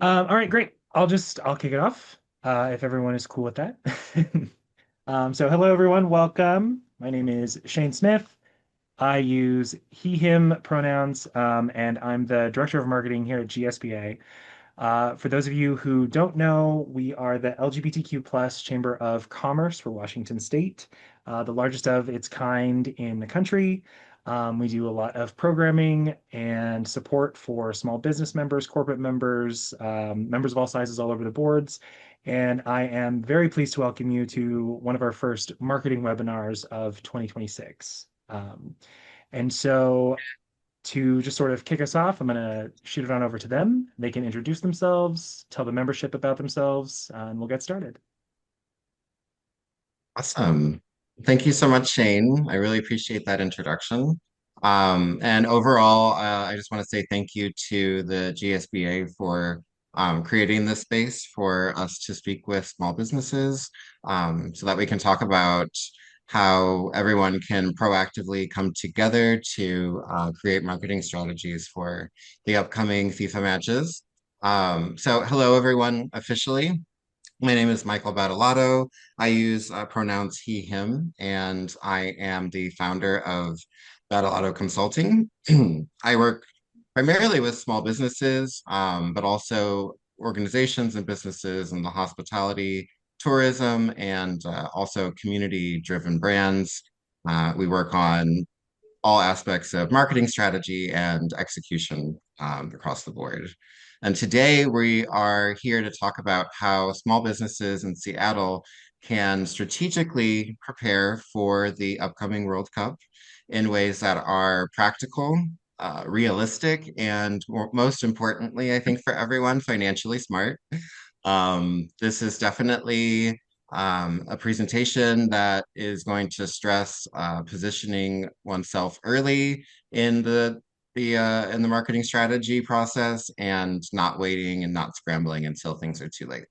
All right, great. I'll kick it off if everyone is cool with that. So hello everyone, welcome. My name is Shane Smith. I use he, him pronouns, and I'm the director of marketing here at GSBA. For those of you who don't know, we are the LGBTQ plus Chamber of Commerce for Washington State, the largest of its kind in the country. We do a lot of programming and support for small business members, corporate members, members of all sizes all over the boards. And I am very pleased to welcome you to one of our first marketing webinars of 2026. And so to just sort of kick us off, I'm going to shoot it on over to them. They can introduce themselves, tell the membership about themselves, and we'll get started. Awesome. Thank you so much, Shane. I really appreciate that introduction. And overall, I just want to say thank you to the GSBA for creating this space for us to speak with small businesses so that we can talk about how everyone can proactively come together to create marketing strategies for the upcoming FIFA matches. So hello, everyone, officially. My name is Michael Badolato. I use pronouns he, him, and I am the founder of Badolato Consulting. I work primarily with small businesses, but also organizations and businesses in the hospitality, tourism, and also community-driven brands. We work on all aspects of marketing strategy and execution across the board. And today we are here to talk about how small businesses in Seattle can strategically prepare for the upcoming World Cup in ways that are practical, realistic, and most importantly, I think for everyone, financially smart. This is definitely a presentation that is going to stress positioning oneself early in the marketing strategy process and not waiting and not scrambling until things are too late.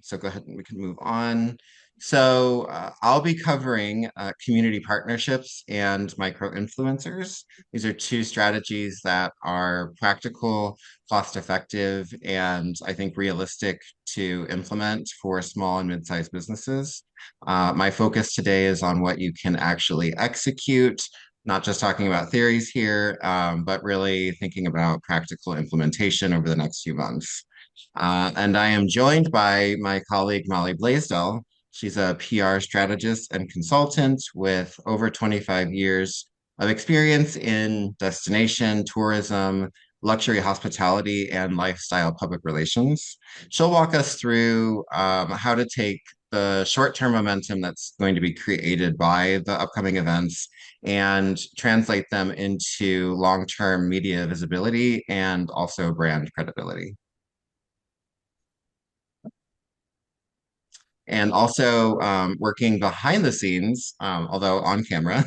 So go ahead and we can move on. So I'll be covering community partnerships and micro influencers. These are two strategies that are practical, cost effective, and I think realistic to implement for small and mid-sized businesses. My focus today is on what you can actually execute, not just talking about theories here, but really thinking about practical implementation over the next few months. And I am joined by my colleague Molly Blaisdell. She's a PR strategist and consultant with over 25 years of experience in destination, tourism, luxury hospitality, and lifestyle public relations. She'll walk us through how to take the short-term momentum that's going to be created by the upcoming events and translate them into long-term media visibility and also brand credibility. And also working behind the scenes, although on camera,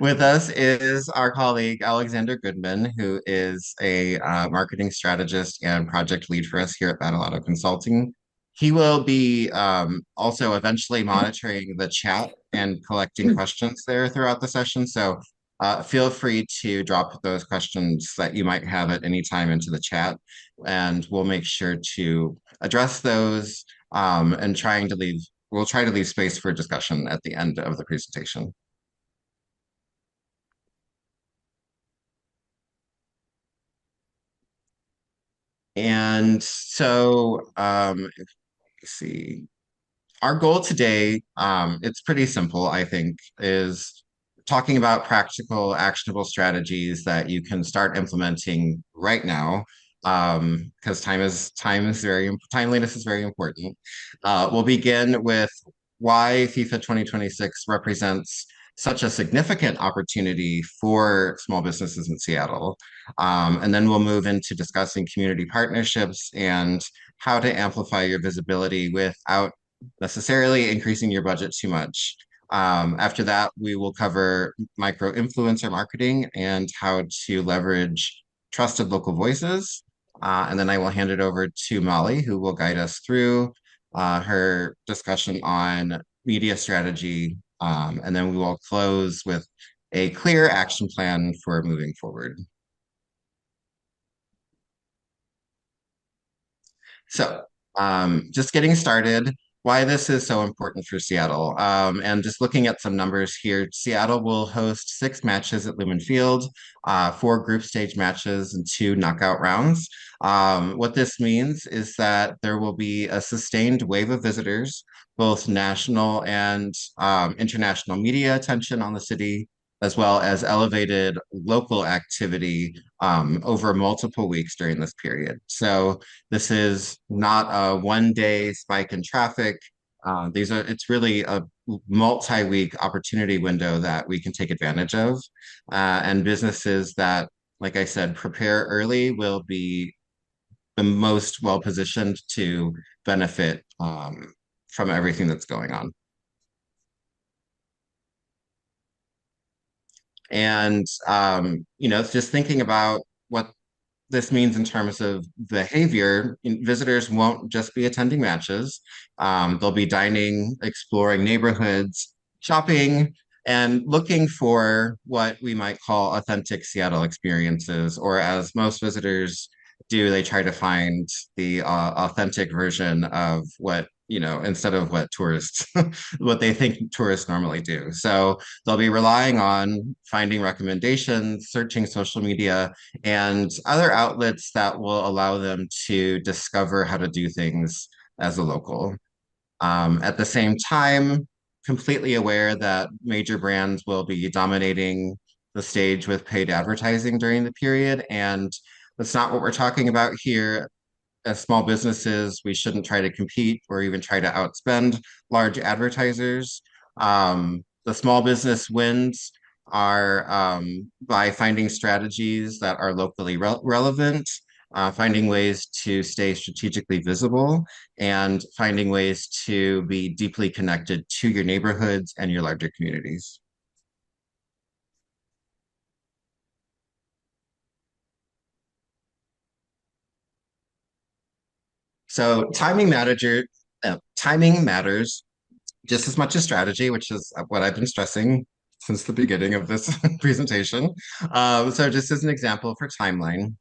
with us is our colleague Alexander Goodman, who is a marketing strategist and project lead for us here at Badolato Consulting. He will be also eventually monitoring the chat and collecting questions there throughout the session. So feel free to drop those questions that you might have at any time into the chat, and we'll make sure to address those and we'll try to leave space for discussion at the end of the presentation. And so, let's see, our goal today, it's pretty simple, I think, is talking about practical, actionable strategies that you can start implementing right now. Because timeliness is very important. We'll begin with why FIFA 2026 represents such a significant opportunity for small businesses in Seattle. And then we'll move into discussing community partnerships and how to amplify your visibility without necessarily increasing your budget too much. After that, we will cover micro influencer marketing and how to leverage trusted local voices. And then I will hand it over to Molly, who will guide us through her discussion on media strategy. And then we will close with a clear action plan for moving forward. So, just getting started, why this is so important for Seattle. And just looking at some numbers here, Seattle will host 6 matches at Lumen Field, 4 group stage matches, and 2 knockout rounds. What this means is that there will be a sustained wave of visitors, both national and international media attention on the city, as well as elevated local activity over multiple weeks during this period. So, this is not a 1 day spike in traffic. It's really a multi-week opportunity window that we can take advantage of. And businesses that, like I said, prepare early will be the most well positioned to benefit from everything that's going on. And, just thinking about what this means in terms of behavior, visitors won't just be attending matches. They'll be dining, exploring neighborhoods, shopping, and looking for what we might call authentic Seattle experiences, or as most visitors do, they try to find the authentic version of what, instead of what tourists, what they think tourists normally do. So they'll be relying on finding recommendations, searching social media, and other outlets that will allow them to discover how to do things as a local. At the same time, completely aware that major brands will be dominating the stage with paid advertising during the period. And that's not what we're talking about here. As small businesses, we shouldn't try to compete or even try to outspend large advertisers. The small business wins are by finding strategies that are locally relevant, finding ways to stay strategically visible, and finding ways to be deeply connected to your neighborhoods and your larger communities. So timing matters just as much as strategy, which is what I've been stressing since the beginning of this presentation. So just as an example for timeline,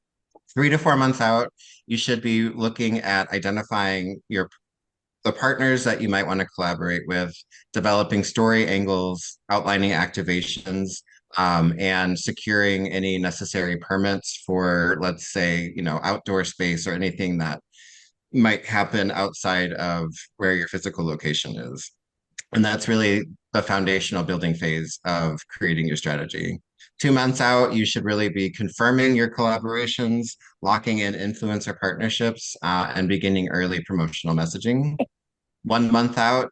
3 to 4 months out, you should be looking at identifying the partners that you might want to collaborate with, developing story angles, outlining activations, and securing any necessary permits for, let's say, outdoor space or anything that might happen outside of where your physical location is. And that's really the foundational building phase of creating your strategy. 2 months out, you should really be confirming your collaborations, locking in influencer partnerships, and beginning early promotional messaging. 1 month out,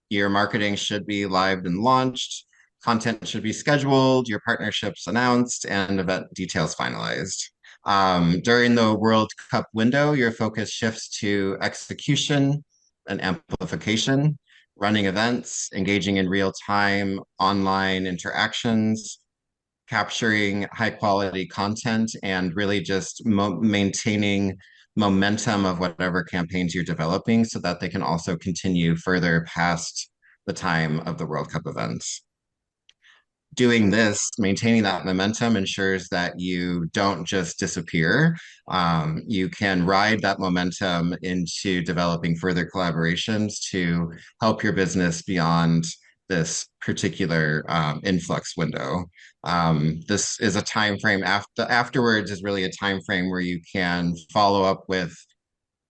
your marketing should be live and launched, content should be scheduled, your partnerships announced, and event details finalized. During the World Cup window, your focus shifts to execution and amplification, running events, engaging in real time online interactions, capturing high quality content, and really just maintaining momentum of whatever campaigns you're developing so that they can also continue further past the time of the World Cup events. Doing this, maintaining that momentum ensures that you don't just disappear. You can ride that momentum into developing further collaborations to help your business beyond this particular influx window. This is a time frame afterwards is really a time frame where you can follow up with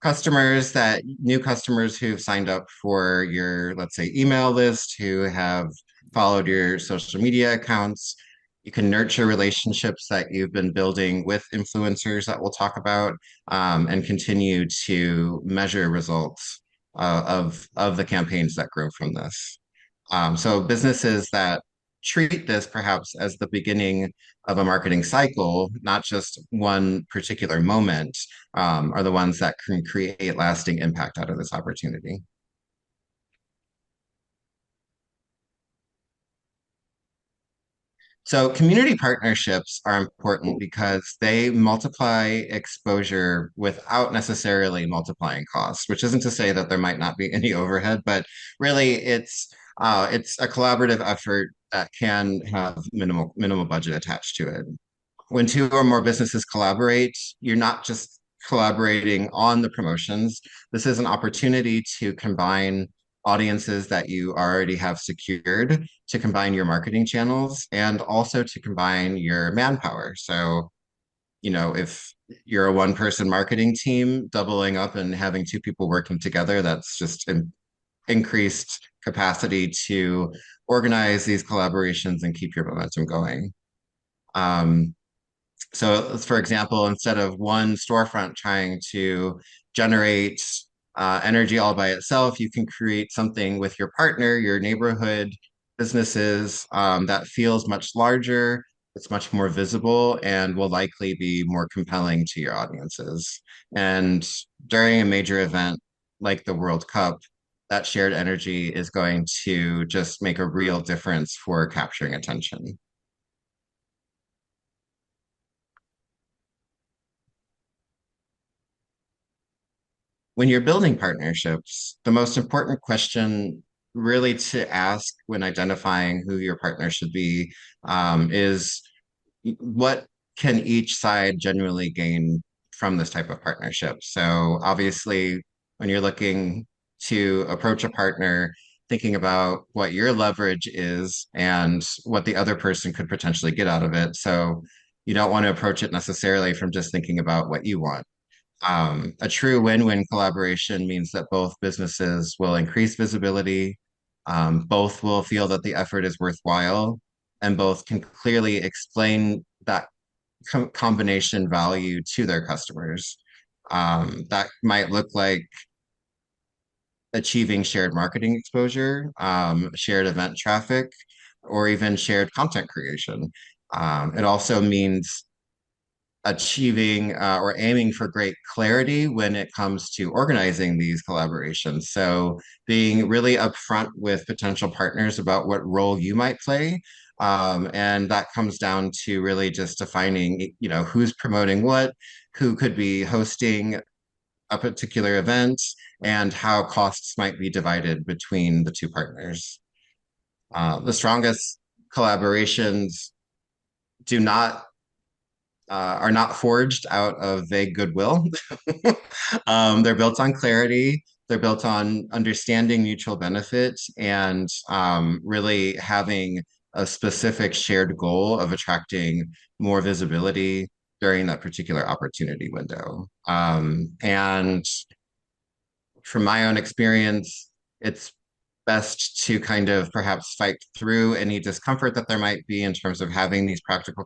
new customers who've signed up for your, let's say, email list, who have followed your social media accounts. You can nurture relationships that you've been building with influencers that we'll talk about, and continue to measure results of the campaigns that grow from this. So businesses that treat this perhaps as the beginning of a marketing cycle, not just one particular moment, are the ones that can create lasting impact out of this opportunity. So community partnerships are important because they multiply exposure without necessarily multiplying costs, which isn't to say that there might not be any overhead, but really it's a collaborative effort that can have minimal budget attached to it. When two or more businesses collaborate, you're not just collaborating on the promotions, this is an opportunity to combine audiences that you already have secured, to combine your marketing channels, and also to combine your manpower. So, if you're a one-person marketing team, doubling up and having two people working together, that's just an increased capacity to organize these collaborations and keep your momentum going. Um, so, for example, instead of one storefront trying to generate energy all by itself, you can create something with your partner, your neighborhood businesses that feels much larger, it's much more visible, and will likely be more compelling to your audiences. And during a major event like the World Cup, that shared energy is going to just make a real difference for capturing attention. When you're building partnerships, the most important question really to ask when identifying who your partner should be is what can each side genuinely gain from this type of partnership? So obviously, when you're looking to approach a partner, thinking about what your leverage is and what the other person could potentially get out of it. So you don't want to approach it necessarily from just thinking about what you want. A true win-win collaboration means that both businesses will increase visibility, both will feel that the effort is worthwhile, and both can clearly explain that combination value to their customers. That might look like achieving shared marketing exposure, shared event traffic, or even shared content creation. It also means achieving or aiming for great clarity when it comes to organizing these collaborations. So being really upfront with potential partners about what role you might play. And that comes down to really just defining, who's promoting what, who could be hosting a particular event, and how costs might be divided between the two partners. The strongest collaborations do not are not forged out of vague goodwill. They're built on clarity. They're built on understanding mutual benefit and really having a specific shared goal of attracting more visibility during that particular opportunity window. And from my own experience, it's best to kind of perhaps fight through any discomfort that there might be in terms of having these practical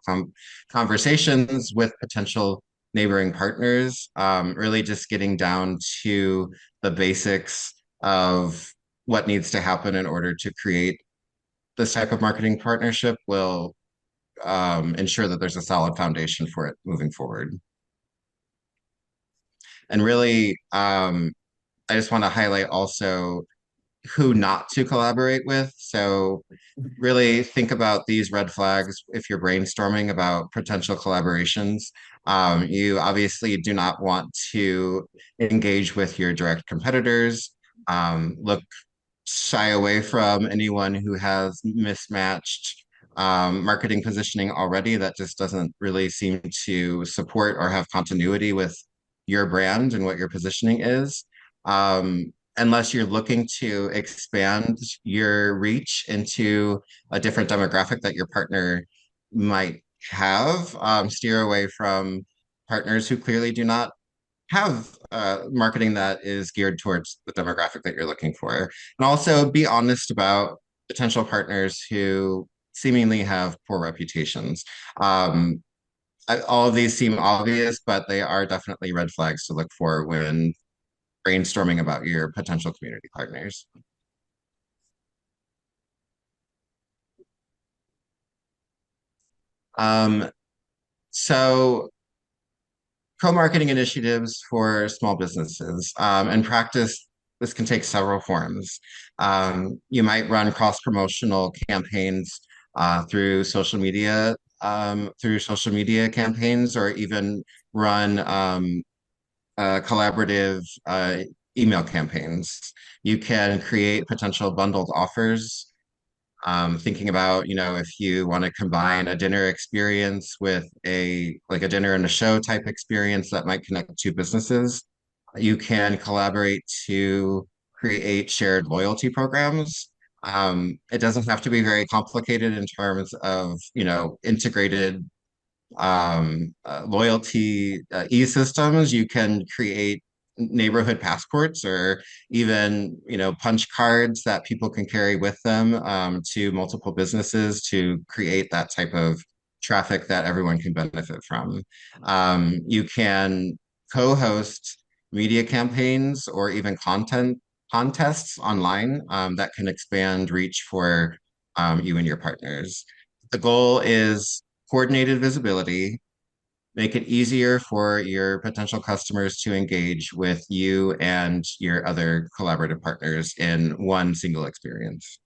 conversations with potential neighboring partners. Really just getting down to the basics of what needs to happen in order to create this type of marketing partnership will ensure that there's a solid foundation for it moving forward. And really, I just want to highlight also who not to collaborate with. So really think about these red flags if you're brainstorming about potential collaborations. You obviously do not want to engage with your direct competitors. Look shy away from anyone who has mismatched marketing positioning already that just doesn't really seem to support or have continuity with your brand and what your positioning is. Unless you're looking to expand your reach into a different demographic that your partner might have, steer away from partners who clearly do not have marketing that is geared towards the demographic that you're looking for. And also be honest about potential partners who seemingly have poor reputations. All of these seem obvious, but they are definitely red flags to look for when brainstorming about your potential community partners. Um, so co-marketing initiatives for small businesses. In practice, this can take several forms. You might run cross-promotional campaigns through social media campaigns, or even run collaborative email campaigns. You can create potential bundled offers Thinking about, if you want to combine a dinner experience with a dinner and a show type experience that might connect two businesses, you can collaborate to create shared loyalty programs. It doesn't have to be very complicated in terms of, integrated loyalty e-systems. You can create neighborhood passports or even, punch cards that people can carry with them to multiple businesses to create that type of traffic that everyone can benefit from. You can co-host media campaigns or even content contests online that can expand reach for you and your partners. The goal is coordinated visibility, make it easier for your potential customers to engage with you and your other collaborative partners in one single experience.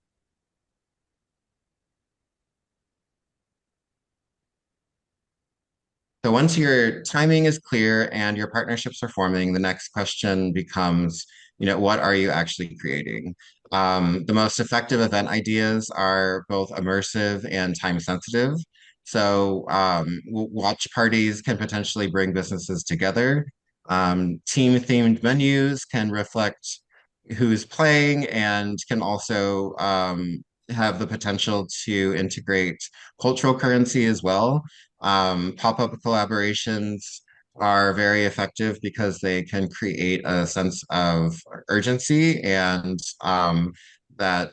So once your timing is clear and your partnerships are forming, the next question becomes, what are you actually creating? The most effective event ideas are both immersive and time sensitive. So watch parties can potentially bring businesses together. Team themed menus can reflect who's playing and can also have the potential to integrate cultural currency as well. Pop-up collaborations are very effective because they can create a sense of urgency and that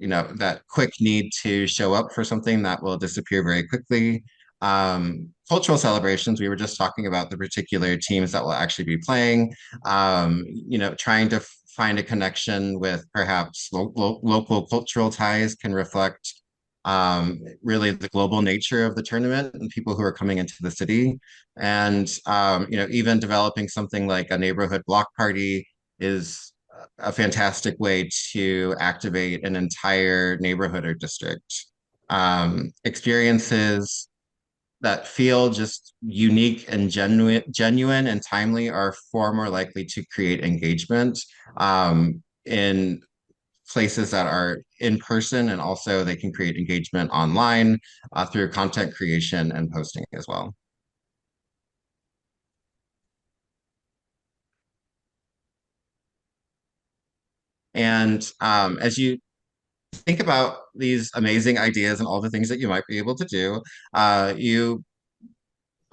that quick need to show up for something that will disappear very quickly. Cultural celebrations, we were just talking about the particular teams that will actually be playing. Trying to find a connection with perhaps local cultural ties can reflect really the global nature of the tournament and people who are coming into the city. And even developing something like a neighborhood block party is a fantastic way to activate an entire neighborhood or district. Experiences that feel just unique and genuine and timely are far more likely to create engagement in places that are in person, and also they can create engagement online through content creation and posting as well. And as you think about these amazing ideas and all the things that you might be able to do, you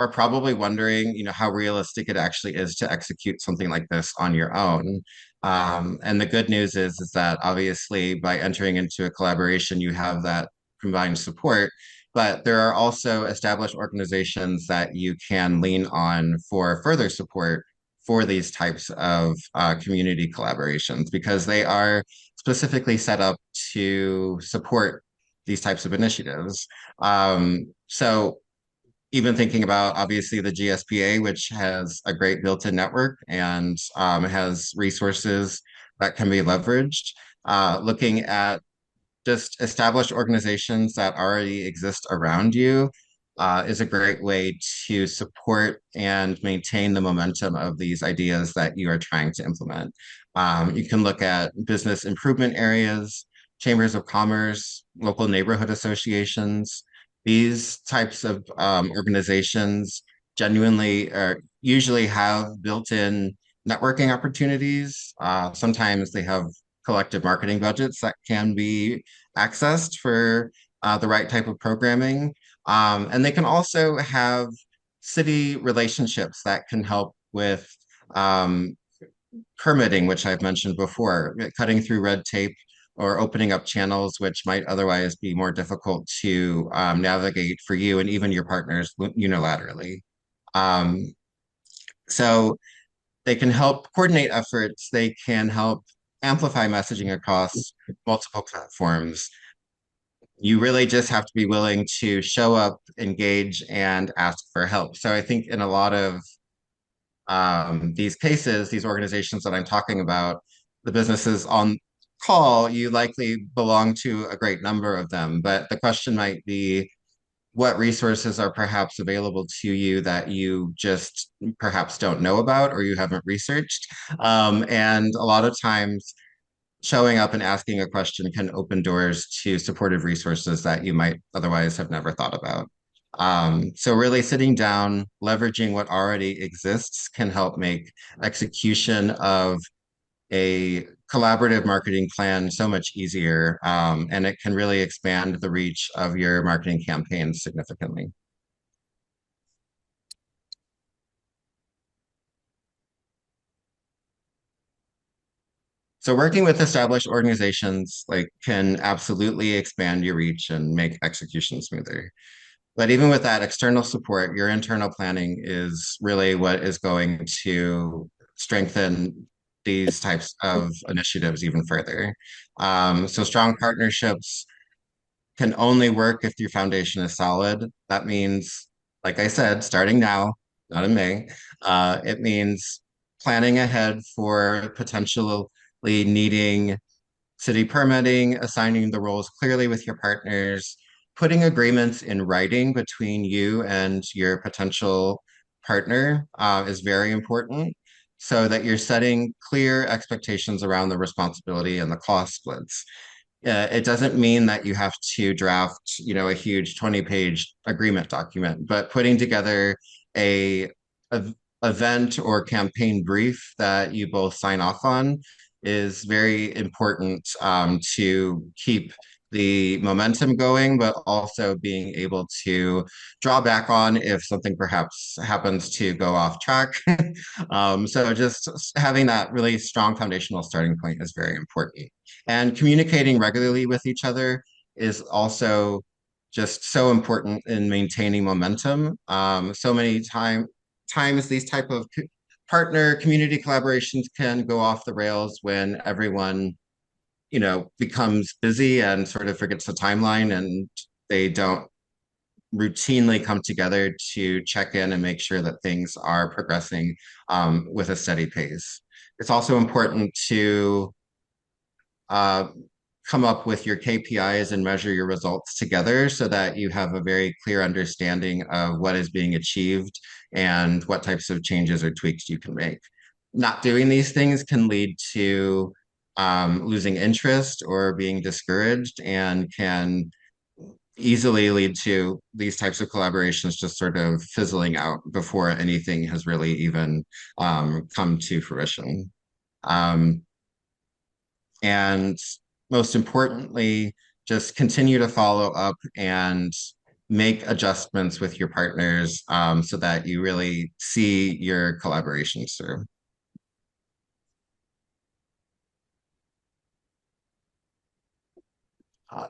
are probably wondering, how realistic it actually is to execute something like this on your own. And the good news is that obviously by entering into a collaboration, you have that combined support, but there are also established organizations that you can lean on for further support for these types of community collaborations because they are specifically set up to support these types of initiatives. So even thinking about obviously the GSBA, which has a great built-in network and has resources that can be leveraged. Looking at just established organizations that already exist around you is a great way to support and maintain the momentum of these ideas that you are trying to implement. You can look at business improvement areas, chambers of commerce, local neighborhood associations. These types of organizations genuinely usually have built-in networking opportunities. Sometimes they have collective marketing budgets that can be accessed for the right type of programming. And they can also have city relationships that can help with um, permitting, which I've mentioned before, cutting through red tape or opening up channels which might otherwise be more difficult to navigate for you and even your partners unilaterally. Um, so they can help coordinate efforts, they can help amplify messaging across multiple platforms. You really just have to be willing to show up, engage, and ask for help. So I think in a lot of these cases, these organizations that I'm talking about, the businesses on call, you likely belong to a great number of them. But the question might be, what resources are perhaps available to you that you just perhaps don't know about or you haven't researched? And a lot of times, showing up and asking a question can open doors to supportive resources that you might otherwise have never thought about. So really sitting down, leveraging what already exists can help make execution of a collaborative marketing plan so much easier, and it can really expand the reach of your marketing campaigns significantly. So working with established organizations like can absolutely expand your reach and make execution smoother. But even with that external support, your internal planning is really what is going to strengthen these types of initiatives even further. So strong partnerships can only work if your foundation is solid. That means, like I said, starting now, not in May, it means planning ahead for potentially needing city permitting, assigning the roles clearly with your partners, putting agreements in writing between you and your potential partner is very important so that you're setting clear expectations around the responsibility and the cost splits. It doesn't mean that you have to draft, a huge 20-page agreement document, but putting together a, a event or campaign brief that you both sign off on is very important to keep the momentum going, but also being able to draw back on if something perhaps happens to go off track. So just having that really strong foundational starting point is very important. And communicating regularly with each other is also just so important in maintaining momentum. So many times these type of partner community collaborations can go off the rails when everyone, becomes busy and sort of forgets the timeline and they don't routinely come together to check in and make sure that things are progressing with a steady pace. It's also important to uh, come up with your KPIs and measure your results together so that you have a very clear understanding of what is being achieved and what types of changes or tweaks you can make. Not doing these things can lead to losing interest or being discouraged and can easily lead to these types of collaborations just sort of fizzling out before anything has really even come to fruition. Um, and most importantly, just continue to follow up and make adjustments with your partners so that you really see your collaborations through.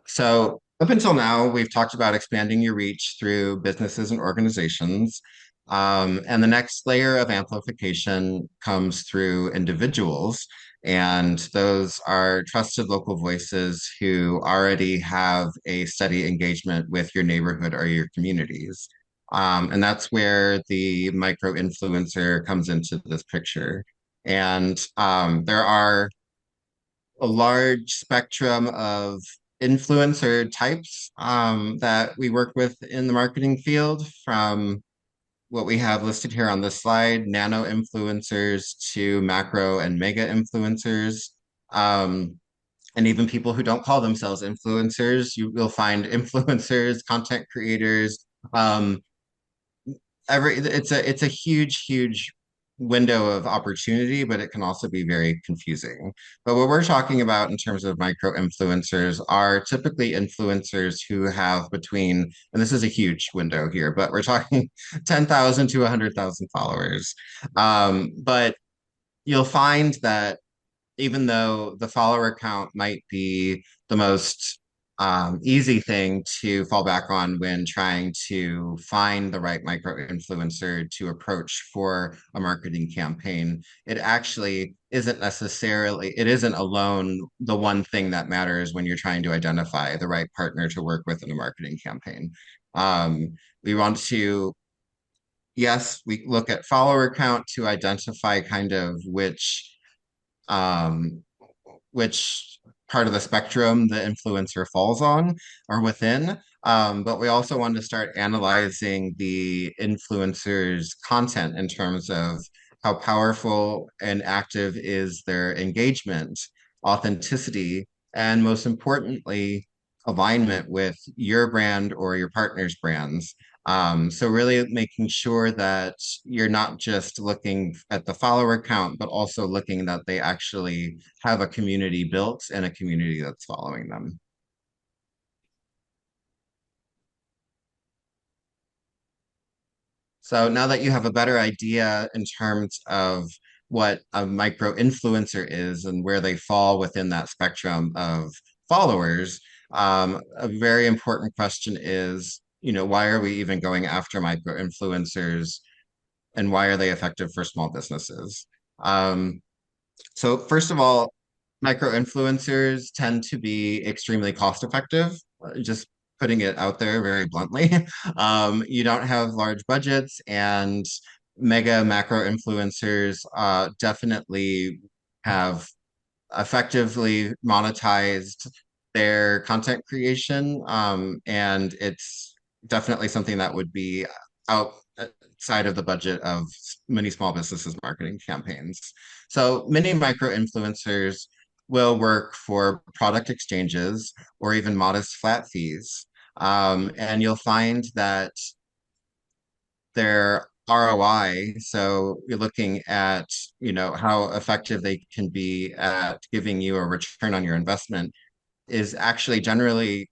So up until now, we've talked about expanding your reach through businesses and organizations. And the next layer of amplification comes through individuals. And those are trusted local voices who already have a steady engagement with your neighborhood or your communities. And that's where the micro influencer comes into this picture. And there are a large spectrum of influencer types that we work with in the marketing field, from what we have listed here on this slide, nano influencers to macro and mega influencers. Um, and even people who don't call themselves influencers, you will find influencers, content creators, um, it's a huge window of opportunity, but it can also be very confusing. But what we're talking about in terms of micro influencers are typically influencers who have between, and this is a huge window here, but we're talking 10,000 to 100,000 followers. But you'll find that even though the follower count might be the most easy thing to fall back on when trying to find the right micro influencer to approach for a marketing campaign, it actually it isn't alone the one thing that matters when you're trying to identify the right partner to work with in a marketing campaign. We want to, yes, we look at follower count to identify kind of um, which part of the spectrum the influencer falls on or within. But we also want to start analyzing the influencer's content in terms of how powerful and active is their engagement. authenticity, and most importantly, alignment with your brand or your partner's brands. So really making sure that you're not just looking at the follower count, but also looking that they actually have a community built and a community that's following them. So now that you have a better idea in terms of what a micro influencer is and where they fall within that spectrum of followers, a very important question is, why are we even going after micro influencers and why are they effective for small businesses? Um, so first of all, micro influencers tend to be extremely cost effective. Just putting it out there very bluntly. You don't have large budgets, and mega macro influencers definitely have effectively monetized their content creation. And it's definitely something that would be outside of the budget of many small businesses' marketing campaigns. So many micro influencers will work for product exchanges or even modest flat fees. And you'll find that their ROI. So you're looking at, how effective they can be at giving you a return on your investment is actually generally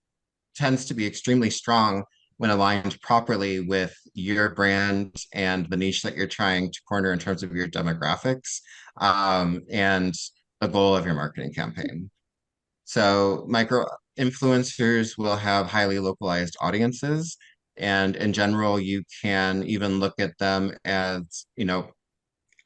tends to be extremely strong when aligned properly with your brand and the niche that you're trying to corner in terms of your demographics, and the goal of your marketing campaign. So micro influencers will have highly localized audiences. And in general, you can even look at them as,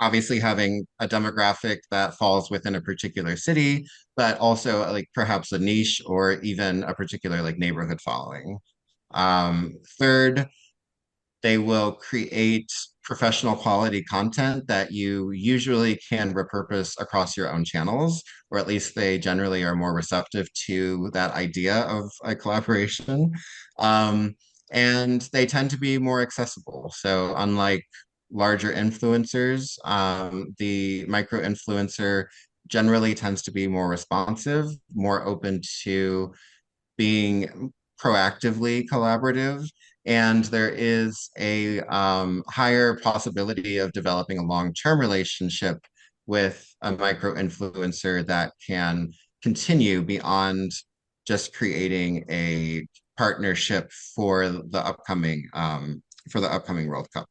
obviously having a demographic that falls within a particular city, but also like perhaps a niche or even a particular like neighborhood following. Third, they will create professional quality content that you usually can repurpose across your own channels, or at least they generally are more receptive to that idea of a collaboration. Um, and they tend to be more accessible. So, unlike larger influencers, the micro influencer generally tends to be more responsive, more open to being proactively collaborative, and there is a higher possibility of developing a long-term relationship with a micro influencer that can continue beyond just creating a partnership for the upcoming World Cup.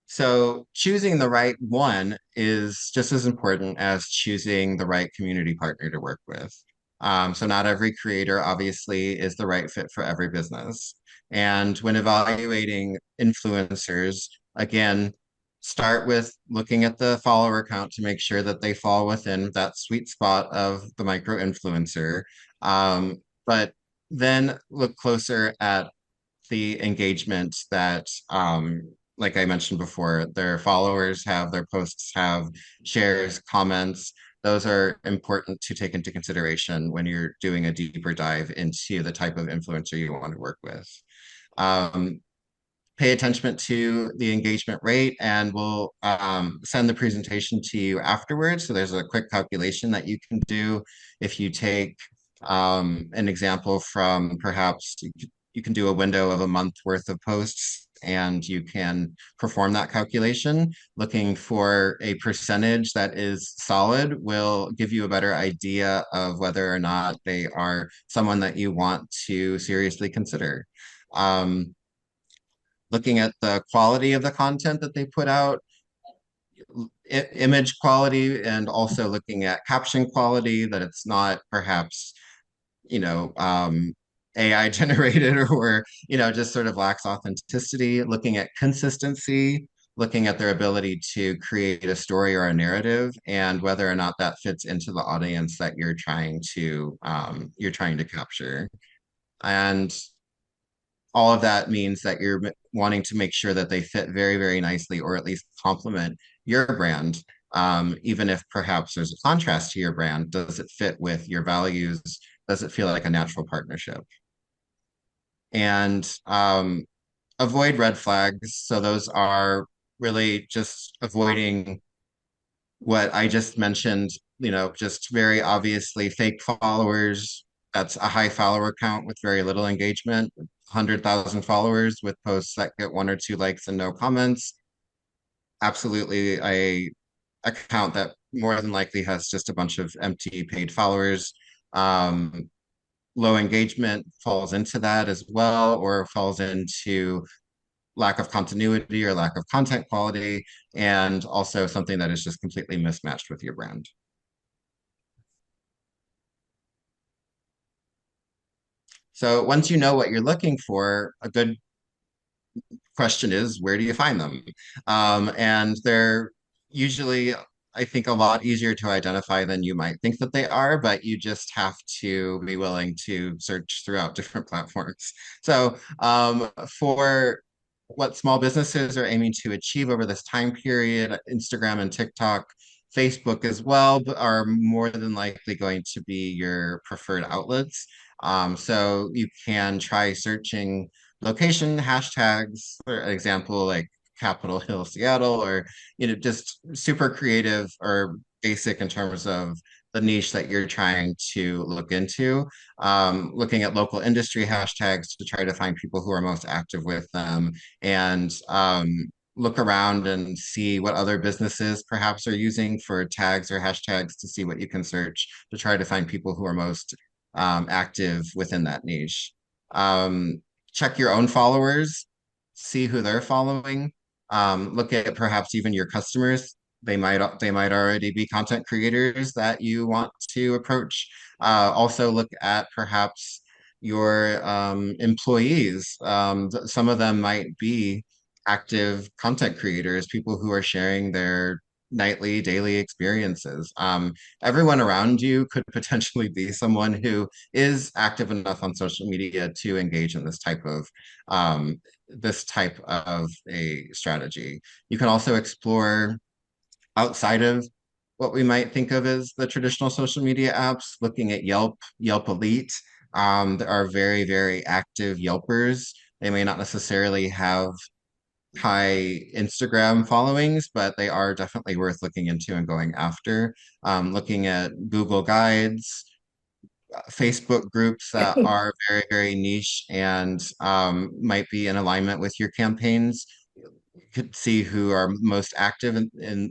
So choosing the right one is just as important as choosing the right community partner to work with. So not every creator obviously is the right fit for every business. And when evaluating influencers, again, start with looking at the follower count to make sure that they fall within that sweet spot of the micro influencer. But then look closer at the engagement that, like I mentioned before, their followers have, their posts have shares, comments. Those are important to take into consideration when you're doing a deeper dive into the type of influencer you want to work with. Um, Pay attention to the engagement rate, and we'll send the presentation to you afterwards. So there's a quick calculation that you can do if you take an example from perhaps you can do a window of a month worth of posts and you can perform that calculation. Looking for a percentage that is solid will give you a better idea of whether or not they are someone that you want to seriously consider. Um, Looking at the quality of the content that they put out, image quality, and also looking at caption quality, that it's not perhaps, you know, um, AI generated or, just sort of lacks authenticity, looking at consistency, looking at their ability to create a story or a narrative and whether or not that fits into the audience that you're trying to capture. And all of that means that you're wanting to make sure that they fit very, very nicely or at least complement your brand. Even if perhaps there's a contrast to your brand, does it fit with your values? Does it feel like a natural partnership? And avoid red flags. So those are really just avoiding what I just mentioned, just very obviously fake followers. That's a high follower count with very little engagement, 100,000 followers with posts that get one or two likes and no comments. Absolutely a account that more than likely has just a bunch of empty paid followers. Um, Low engagement falls into that as well, or falls into lack of continuity or lack of content quality, and also something that is just completely mismatched with your brand. So once you know what you're looking for, a good question is, where do you find them? And they're usually, I think, a lot easier to identify than you might think that they are, but you just have to be willing to search throughout different platforms. So for what small businesses are aiming to achieve over this time period, Instagram and TikTok, Facebook as well, are more than likely going to be your preferred outlets. So you can try searching location hashtags, for example, like Capitol Hill, Seattle, or just super creative or basic in terms of the niche that you're trying to look into. Looking at local industry hashtags to try to find people who are most active with them, and look around and see what other businesses perhaps are using for tags or hashtags to see what you can search to try to find people who are most active within that niche. Um, Check your own followers, see who they're following. Look at perhaps even your customers. They might already be content creators that you want to approach. Also look at perhaps your employees. Some of them might be active content creators, people who are sharing their nightly, daily experiences. Everyone around you could potentially be someone who is active enough on social media to engage in this type of a strategy. You can also explore outside of what we might think of as the traditional social media apps, looking at Yelp, Yelp Elite. There are very, very active Yelpers. They may not necessarily have high Instagram followings, but they are definitely worth looking into and going after. Looking at Google Guides, Facebook groups that are very, very niche and might be in alignment with your campaigns. You could see who are most active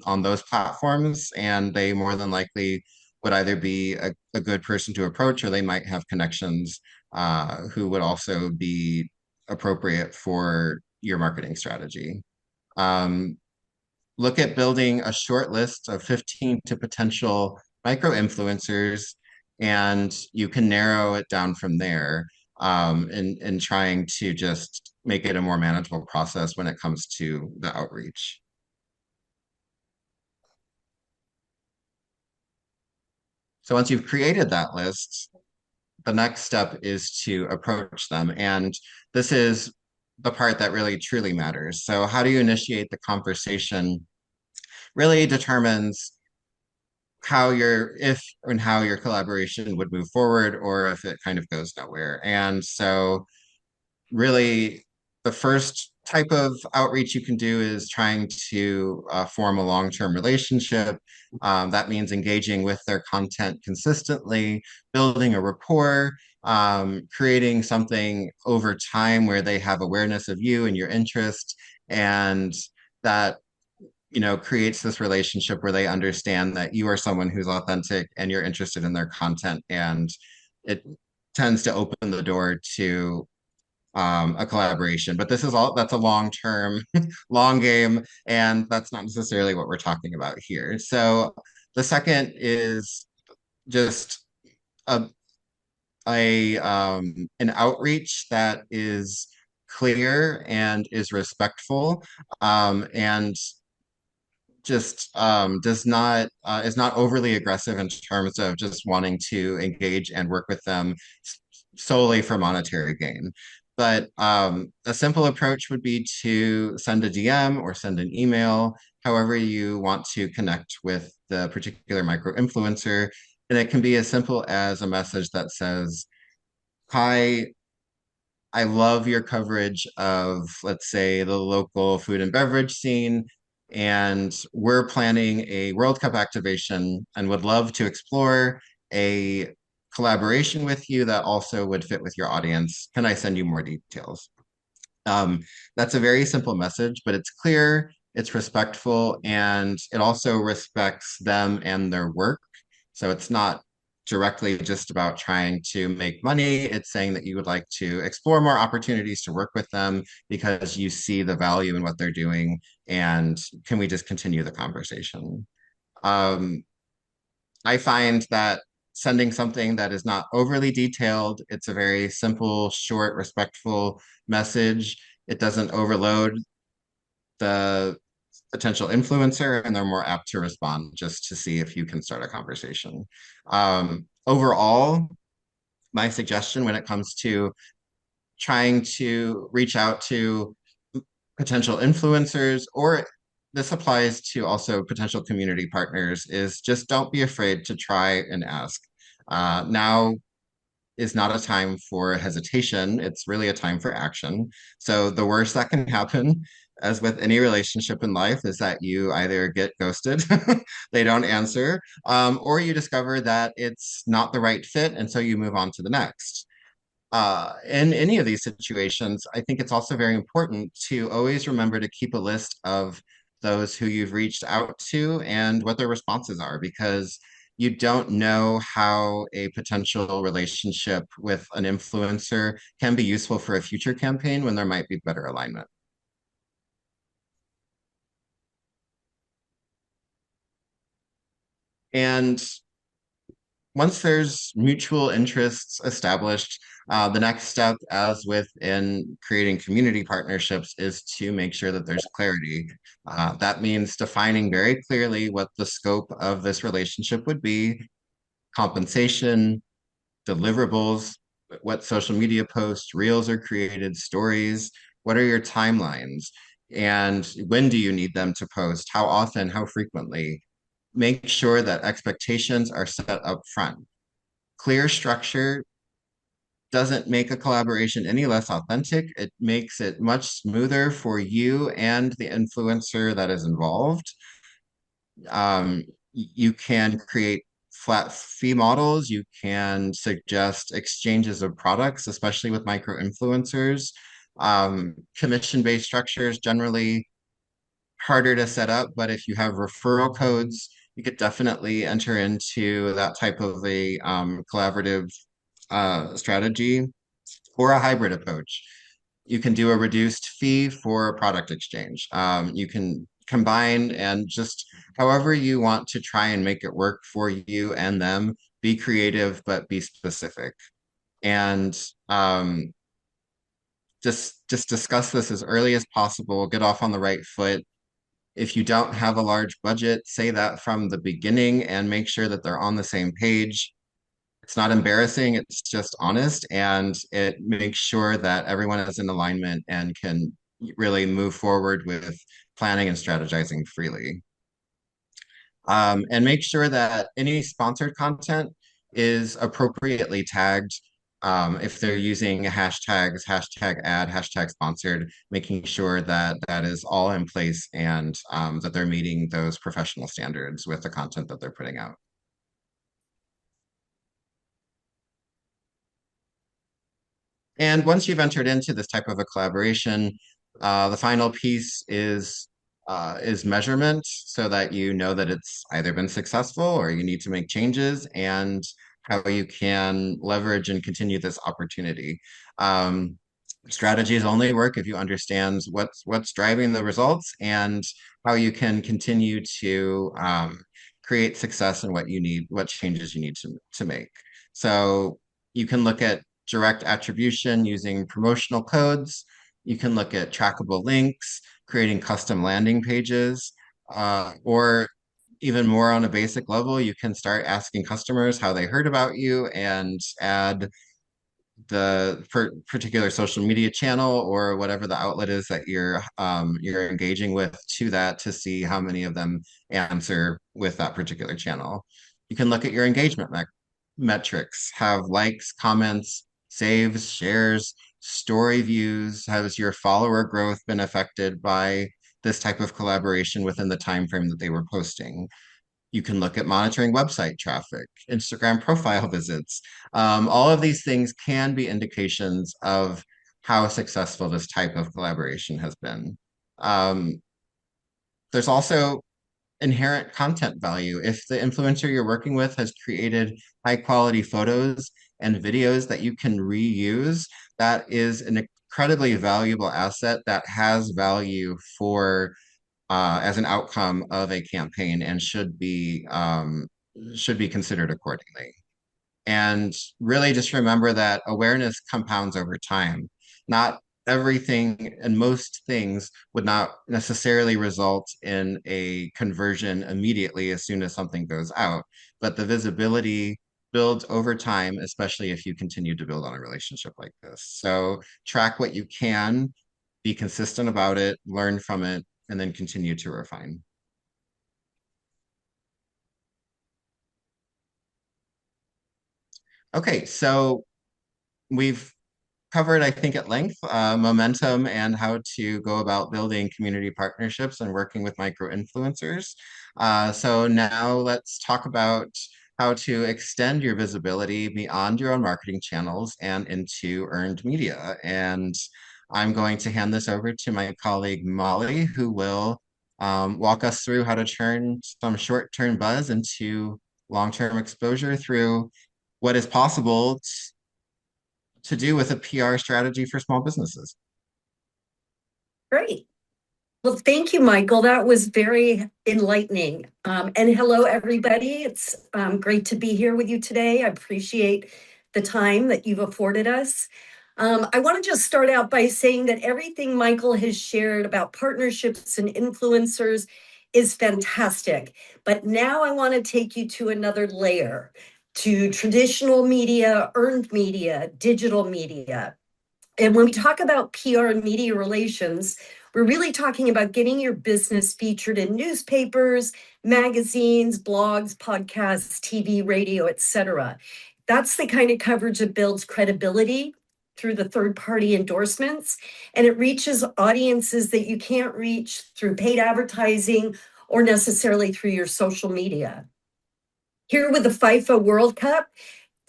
on those platforms, and they more than likely would either be a good person to approach, or they might have connections who would also be appropriate for your marketing strategy. Um, Look at building a short list of 15 to potential micro influencers, and you can narrow it down from there in trying to just make it a more manageable process when it comes to the outreach. So once you've created that list, the next step is to approach them. And this is the part that really truly matters. So how do you initiate the conversation really determines if and how your collaboration would move forward, or if it kind of goes nowhere. And so really the first type of outreach you can do is trying to form a long-term relationship. That means engaging with their content consistently, building a rapport, creating something over time where they have awareness of you and your interest, and that creates this relationship where they understand that you are someone who's authentic and you're interested in their content. And it tends to open the door to a collaboration. But that's a long term, long game. And that's not necessarily what we're talking about here. So the second is just a, an outreach that is clear and is respectful, and just does not is not overly aggressive in terms of just wanting to engage and work with them solely for monetary gain. But a simple approach would be to send a DM or send an email, however you want to connect with the particular micro influencer. And it can be as simple as a message that says, "Hi, I love your coverage of, let's say, the local food and beverage scene. And we're planning a World Cup activation and would love to explore a collaboration with you that also would fit with your audience. Can I send you more details? Um, that's a very simple message, but it's clear, it's respectful, and it also respects them and their work. So it's not directly just about trying to make money. It's saying that you would like to explore more opportunities to work with them because you see the value in what they're doing. And can we just continue the conversation? Um, I find that sending something that is not overly detailed, it's a very simple, short, respectful message. It doesn't overload the potential influencer, and they're more apt to respond just to see if you can start a conversation. Overall, my suggestion when it comes to trying to reach out to potential influencers, or this applies to also potential community partners, is just don't be afraid to try and ask. Now is not a time for hesitation. It's really a time for action. So the worst that can happen, as with any relationship in life, is that you either get ghosted, they don't answer, or you discover that it's not the right fit, and so you move on to the next. In any of these situations, I think it's also very important to always remember to keep a list of those who you've reached out to and what their responses are, because you don't know how a potential relationship with an influencer can be useful for a future campaign when there might be better alignment. And once there's mutual interests established, the next step, as with in creating community partnerships, is to make sure that there's clarity. That means defining very clearly what the scope of this relationship would be, compensation, deliverables, what social media posts, reels are created, stories, what are your timelines, and when do you need them to post, how often, how frequently. Make sure that expectations are set up front. Clear structure doesn't make a collaboration any less authentic. It makes it much smoother for you and the influencer that is involved. You can create flat fee models. You can suggest exchanges of products, especially with micro influencers. Commission-based structures generally harder to set up, but if you have referral codes, you could definitely enter into that type of a collaborative strategy, or a hybrid approach. You can do a reduced fee for a product exchange. You can combine and just however you want to try and make it work for you and them. Be creative, but be specific. And just discuss this as early as possible. Get off on the right foot. If you don't have a large budget, say that from the beginning and make sure that they're on the same page. It's not embarrassing, it's just honest, and it makes sure that everyone is in alignment and can really move forward with planning and strategizing freely. And make sure that any sponsored content is appropriately tagged. If they're using hashtags, hashtag ad, hashtag sponsored, making sure that that is all in place, and that they're meeting those professional standards with the content that they're putting out. And once you've entered into this type of a collaboration, the final piece is measurement, so that you know that it's either been successful or you need to make changes, and how you can leverage and continue this opportunity. Um, Strategies only work if you understand what's driving the results, and how you can continue to create success, and what you need, what changes you need to make. So you can look at direct attribution using promotional codes. You can look at trackable links, creating custom landing pages, or even more on a basic level, you can start asking customers how they heard about you and add the particular social media channel or whatever the outlet is that you're engaging with, to that, to see how many of them answer with that particular channel. You can look at your engagement metrics, have likes, comments, saves, shares, story views. Has your follower growth been affected by this type of collaboration within the time frame that they were posting. You can look at monitoring website traffic, Instagram profile visits. All of these things can be indications of how successful this type of collaboration has been. Um, there's also inherent content value. If the influencer you're working with has created high quality photos and videos that you can reuse, that is an incredibly valuable asset that has value for as an outcome of a campaign and should be considered accordingly. And really just remember that awareness compounds over time. Not everything and most things would not necessarily result in a conversion immediately as soon as something goes out, but the visibility builds over time, especially if you continue to build on a relationship like this. So track what you can, be consistent about it, learn from it, and then continue to refine. Okay, so we've covered, I think, at length momentum and how to go about building community partnerships and working with micro influencers. So now let's talk about how to extend your visibility beyond your own marketing channels and into earned media. And I'm going to hand this over to my colleague Molly, who will walk us through how to turn some short-term buzz into long-term exposure through what is possible to do with a PR strategy for small businesses. Great. Well, thank you, Michael. That was very enlightening. And hello, everybody. It's great to be here with you today. I appreciate the time that you've afforded us. I want to just start out by saying that everything Michael has shared about partnerships and influencers is fantastic. But now I want to take you to another layer, to traditional media, earned media, digital media. And when we talk about PR and media relations, we're really talking about getting your business featured in newspapers, magazines, blogs, podcasts, TV, radio, etc. That's the kind of coverage that builds credibility through the third-party endorsements, and it reaches audiences that you can't reach through paid advertising or necessarily through your social media. Here with the FIFA World Cup,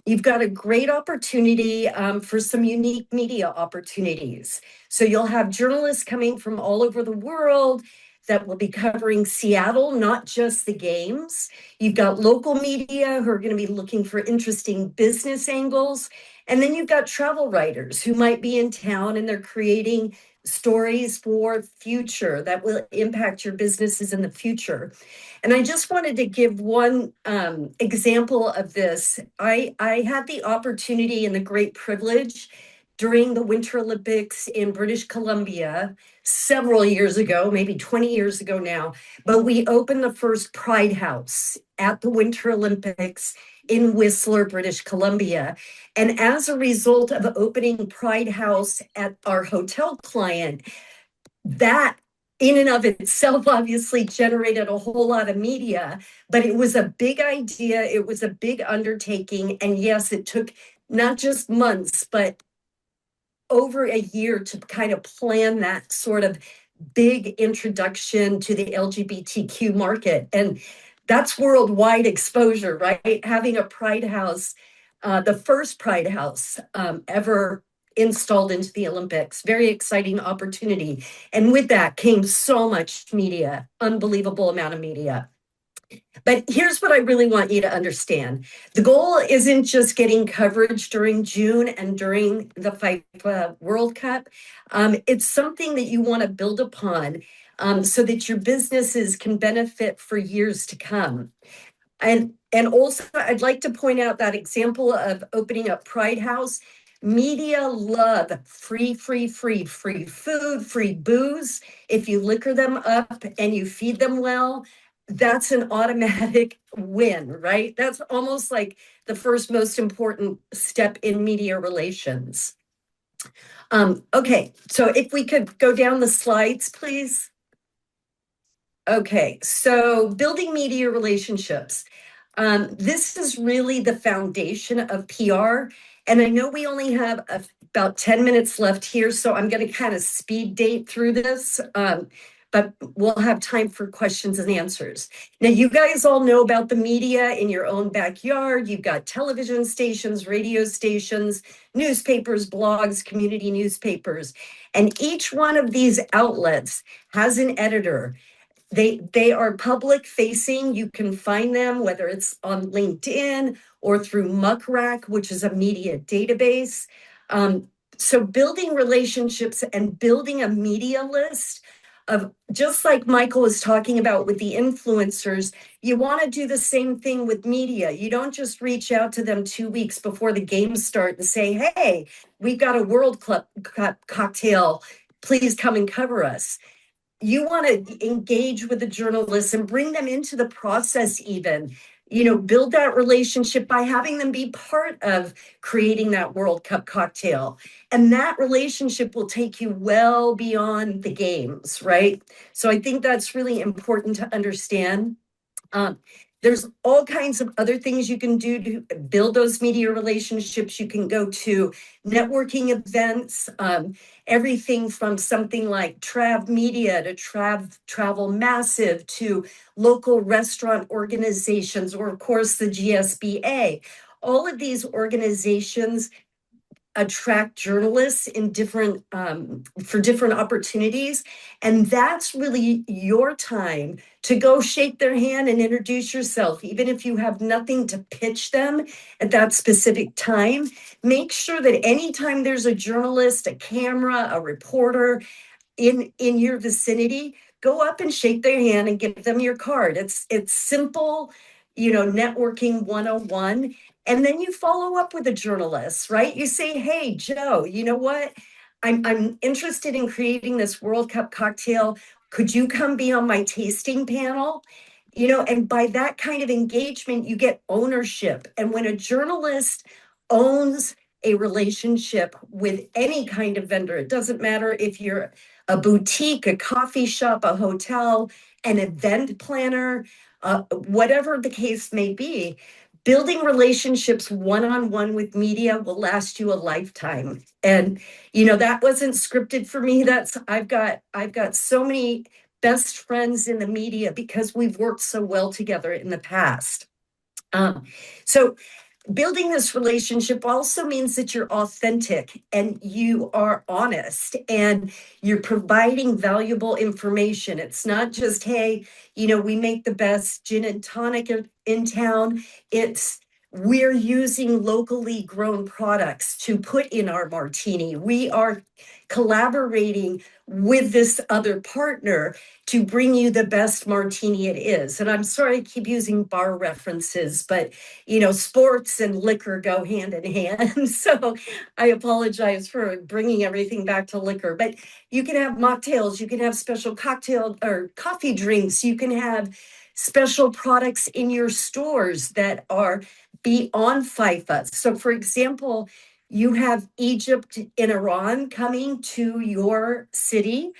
you've got a great opportunity for some unique media opportunities. So you'll have journalists coming from all over the world that will be covering Seattle, not just the games. You've got local media who are going to be looking for interesting business angles. And then you've got travel writers who might be in town and they're creating stories for future that will impact your businesses in the future. And I just wanted to give one example of this. I had the opportunity and the great privilege during the Winter Olympics in British Columbia several years ago, maybe 20 years ago now, but we opened the first Pride House at the Winter Olympics in Whistler, British Columbia. And as a result of opening Pride House at our hotel client, that in and of itself obviously generated a whole lot of media, but it was a big idea. It was a big undertaking. And yes, it took not just months, but over a year to kind of plan that sort of big introduction to the LGBTQ market. And that's worldwide exposure, right? Having a Pride House, the first Pride House ever installed into the Olympics. Very exciting opportunity. And with that came so much media, unbelievable amount of media. But here's what I really want you to understand. The goal isn't just getting coverage during June and during the FIFA World Cup. It's something that you want to build upon so that your businesses can benefit for years to come. And also, I'd like to point out that example of opening up Pride House. Media love free food, free booze. If you liquor them up and you feed them well, that's an automatic win, right? That's almost like the first most important step in media relations. Okay, so if we could go down the slides, please. Okay, so building media relationships. This is really the foundation of PR. And I know we only have about 10 minutes left here, so I'm going to kind of speed date through this. But but we'll have time for questions and answers. Now, you guys all know about the media in your own backyard. You've got television stations, radio stations, newspapers, blogs, community newspapers. And each one of these outlets has an editor. They are public facing. You can find them whether it's on LinkedIn or through Muckrack, which is a media database. So building relationships and building a media list of, just like Michael was talking about with the influencers, you want to do the same thing with media. You don't just reach out to them 2 weeks before the games start and say, hey, we've got a World Cup cocktail. Please come and cover us. You want to engage with the journalists and bring them into the process, even, build that relationship by having them be part of creating that World Cup cocktail. And that relationship will take you well beyond the games, right? So I think that's really important to understand. There's all kinds of other things you can do to build those media relationships. You can go to networking events, everything from something like Trav Media to Travel Massive to local restaurant organizations, or of course the GSBA. All of these organizations attract journalists in different for different opportunities, and that's really your time to go shake their hand and introduce yourself. Even if you have nothing to pitch them at that specific time, make sure that anytime there's a journalist, a camera, a reporter in your vicinity, go up and shake their hand and give them your card. It's simple, networking 101. And then you follow up with a journalist, right? You say, hey, Joe, you know what? I'm interested in creating this World Cup cocktail. Could you come be on my tasting panel? And by that kind of engagement, you get ownership. And when a journalist owns a relationship with any kind of vendor, it doesn't matter if you're a boutique, a coffee shop, a hotel, an event planner, whatever the case may be, building relationships one-on-one with media will last you a lifetime. And that wasn't scripted for me. I've got so many best friends in the media because we've worked so well together in the past. So building this relationship also means that you're authentic and you are honest and you're providing valuable information. It's not just, hey, we make the best gin and tonic in town. It's, we're using locally grown products to put in our martini. We are collaborating with this other partner to bring you the best martini it is. And I'm sorry I keep using bar references, but sports and liquor go hand in hand. So I apologize for bringing everything back to liquor, but you can have mocktails, you can have special cocktail or coffee drinks, you can have special products in your stores that are beyond FIFA. So for example, you have Egypt and Iran coming to your city,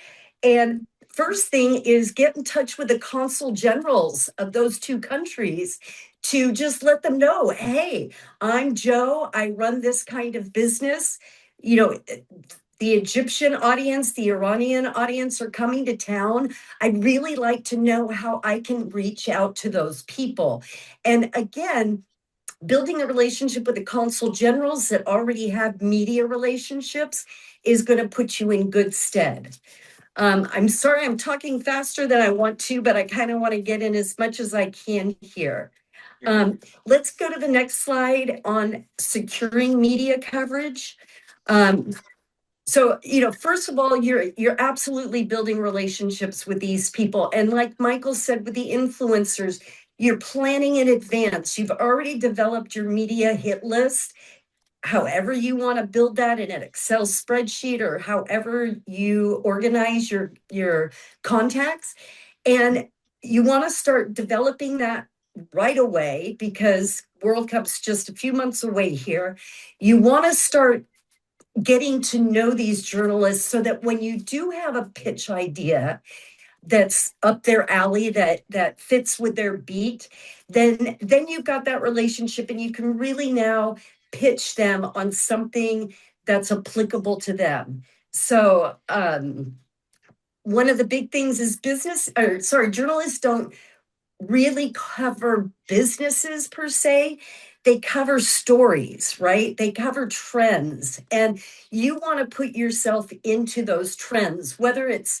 and first thing is get in touch with the consul generals of those two countries to just let them know, hey, I'm Joe, I run this kind of business. The Egyptian audience, the Iranian audience are coming to town. I'd really like to know how I can reach out to those people. And again, building a relationship with the consul generals that already have media relationships is going to put you in good stead. I'm sorry I'm talking faster than I want to, but I kind of want to get in as much as I can here. Let's go to the next slide on securing media coverage. So, first of all, you're absolutely building relationships with these people. And like Michael said, with the influencers, you're planning in advance. You've already developed your media hit list. However you want to build that in an Excel spreadsheet or however you organize your contacts. And you want to start developing that right away because World Cup's just a few months away here. You want to start getting to know these journalists so that when you do have a pitch idea that's up their alley, that fits with their beat, then you've got that relationship and you can really now pitch them on something that's applicable to them. So one of the big things is journalists don't really cover businesses per se. They cover stories, right? They cover trends. And you want to put yourself into those trends, whether it's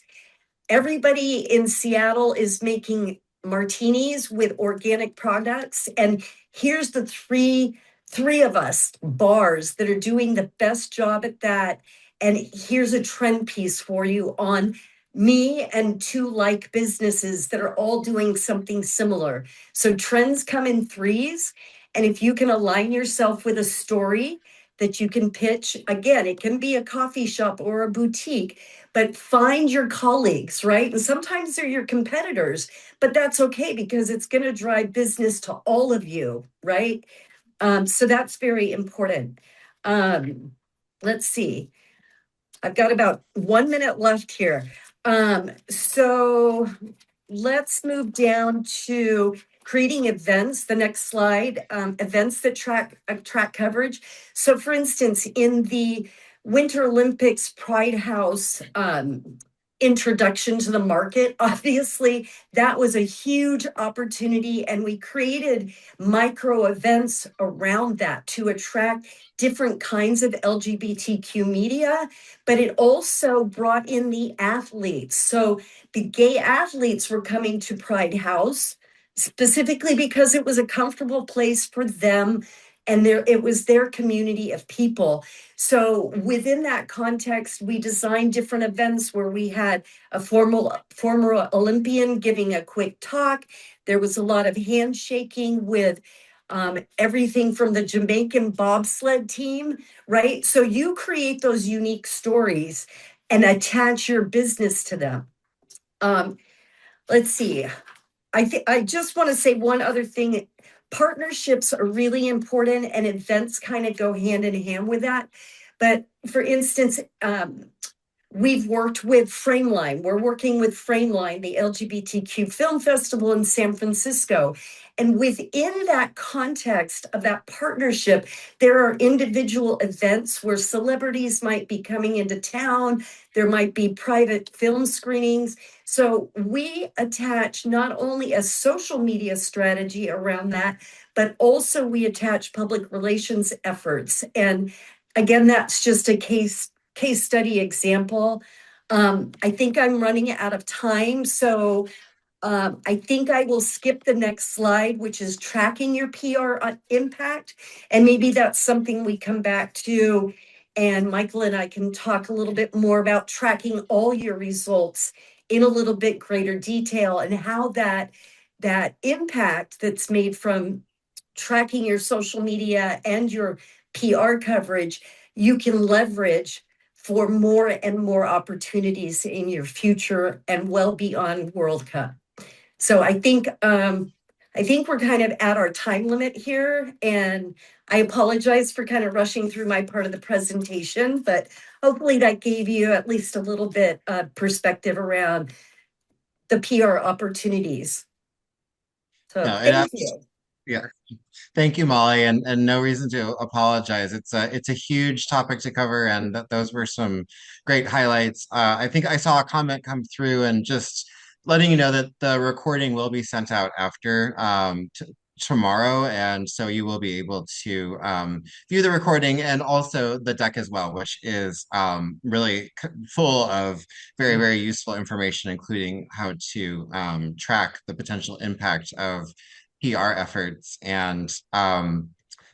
everybody in Seattle is making martinis with organic products. And here's the three of us bars that are doing the best job at that. And here's a trend piece for you on me and two like businesses that are all doing something similar. So trends come in threes. And if you can align yourself with a story that you can pitch, again, it can be a coffee shop or a boutique, but find your colleagues, right? And sometimes they're your competitors, but that's okay because it's going to drive business to all of you, right? So that's very important. Let's see. I've got about 1 minute left here. So let's move down to creating events. The next slide, events that track coverage. So for instance, in the Winter Olympics Pride House introduction to the market, obviously that was a huge opportunity, and we created micro events around that to attract different kinds of LGBTQ media, but it also brought in the athletes. So the gay athletes were coming to Pride House specifically because it was a comfortable place for them, and it was their community of people. So within that context, we designed different events where we had a former Olympian giving a quick talk. There was a lot of handshaking with everything from the Jamaican bobsled team, right? So you create those unique stories and attach your business to them. Let's see. I just want to say one other thing. Partnerships are really important, and events kind of go hand in hand with that. But for instance, we've worked with Frameline. We're working with Frameline, the LGBTQ film festival in San Francisco. And within that context of that partnership, there are individual events where celebrities might be coming into town. There might be private film screenings. So we attach not only a social media strategy around that, but also we attach public relations efforts. And again, that's just a case study example. I think I'm running out of time, so I think I will skip the next slide, which is tracking your PR impact. And maybe that's something we come back to, and Michael and I can talk a little bit more about tracking all your results in a little bit greater detail, and how that impact that's made from tracking your social media and your PR coverage, you can leverage for more and more opportunities in your future and well beyond World Cup. So I think we're kind of at our time limit here, and I apologize for kind of rushing through my part of the presentation, but hopefully that gave you at least a little bit of perspective around the PR opportunities. So No, thank you. yeah. Thank you, Molly, and no reason to apologize. It's a huge topic to cover, and those were some great highlights. I think I saw a comment come through, and just letting you know that the recording will be sent out after tomorrow, and so you will be able to view the recording and also the deck as well, which is really full of very useful information, including how to track the potential impact of PR efforts. And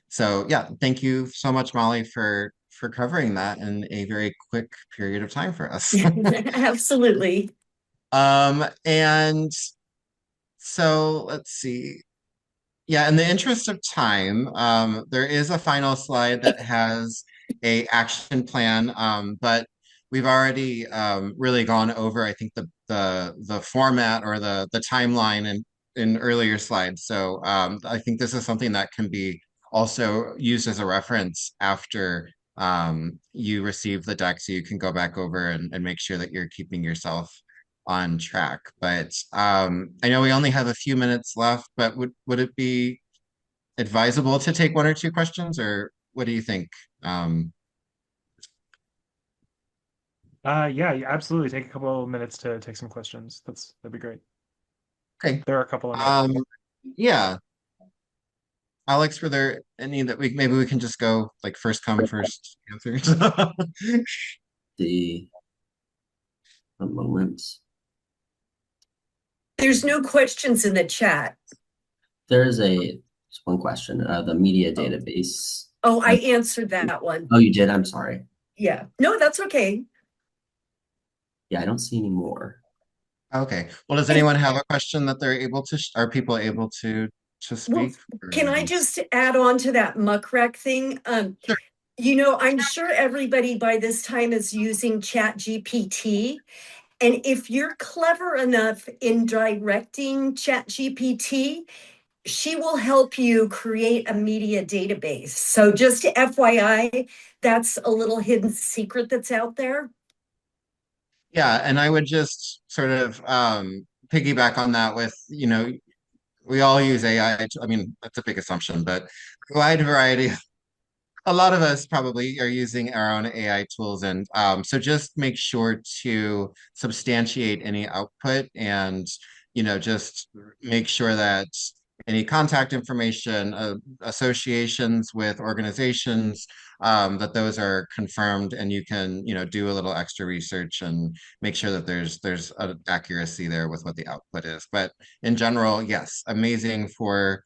so yeah, thank you so much, Molly, for covering that in a very quick period of time for us. Absolutely. And so let's see. Yeah, in the interest of time, there is a final slide that has a action plan, but we've already really gone over, I think, the format or the timeline in earlier slides. So I think this is something that can be also used as a reference after you receive the deck, so you can go back over and make sure that you're keeping yourself on track. But I know we only have a few minutes left, but would it be advisable to take one or two questions, or what do you think? Um, Yeah, absolutely. Take a couple of minutes to take some questions. That'd be great. Okay. There are a couple in mind. Um, yeah. Alex, were there any that we maybe we can just go like first come, first answers? The a moment. There's no questions in the chat. There's just one question. The media Oh, database. oh, I answered that one. Oh, you did? I'm sorry. Yeah. No, that's okay. Yeah, I don't see any more. Okay. Well, does And anyone have a question that they're able to, are people able to well, speak? can I Or- just add on to that muck rack thing? Sure. I'm sure everybody by this time is using Chat GPT. And if you're clever enough in directing Chat GPT, she will help you create a media database. So just FYI, that's a little hidden secret that's out there. Yeah, and I would just sort of piggyback on that with, we all use AI. I mean, that's a big assumption, but a wide variety. A lot of us probably are using our own AI tools, and so just make sure to substantiate any output, and just make sure that any contact information, associations with organizations, that those are confirmed, and you can do a little extra research and make sure that there's an accuracy there with what the output is. But in general, yes, amazing for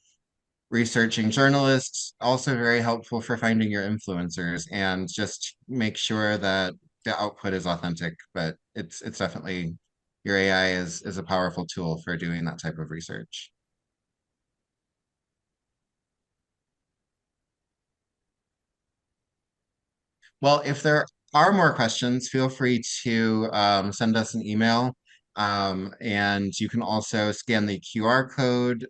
researching journalists, also very helpful for finding your influencers, and just make sure that the output is authentic. But it's definitely, your AI is a powerful tool for doing that type of research. Well, if there are more questions, feel free to send us an email. And you can also scan the QR code,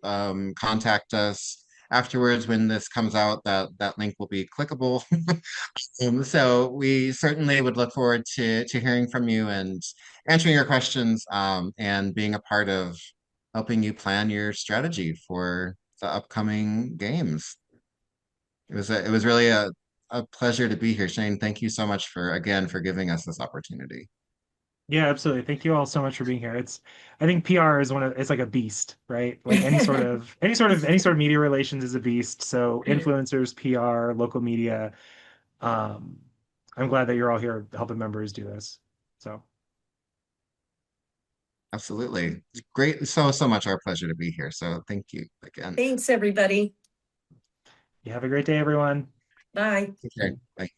contact us afterwards when this comes out. That link will be clickable. So we certainly would look forward to hearing from you and answering your questions, and being a part of helping you plan your strategy for the upcoming games. It was really a pleasure to be here, Shane. Thank you so much for giving us this opportunity. Yeah, absolutely. Thank you all so much for being here. I think PR is it's like a beast, right? Like any sort of media relations is a beast. So influencers, PR, local media. Um, I'm glad that you're all here helping members do this. So Absolutely. Great. So much our pleasure to be here. So thank you again. Thanks, everybody. you have a great day, everyone. Bye. Okay. Bye.